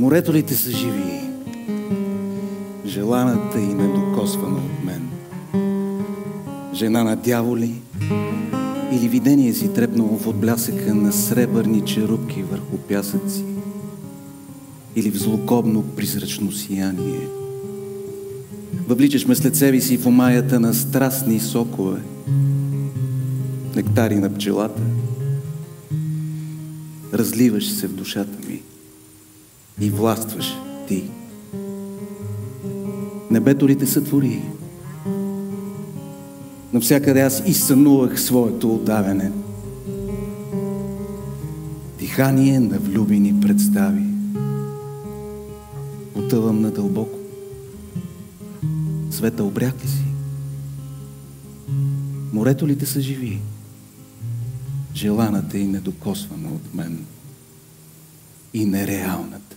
Морето ли те са живи, желаната и недокосвана от мен? Жена на дяволи или видение си трепнало в отблясъка на сребърни черупки върху пясъци? Или в злокобно призрачно сияние? Въвличаш ме след себе си в омаята на страстни сокове, нектари на пчелата. Разливаш се в душата ми и властваш ти. Небето ли те сътвори? Навсякъде аз изсънувах своето удавяне. Дихание на влюбени представи. Потъвам надълбоко. Света, обряк ли си? Морето ли те са живи? Желаната и недокосвана от мен и нереалната.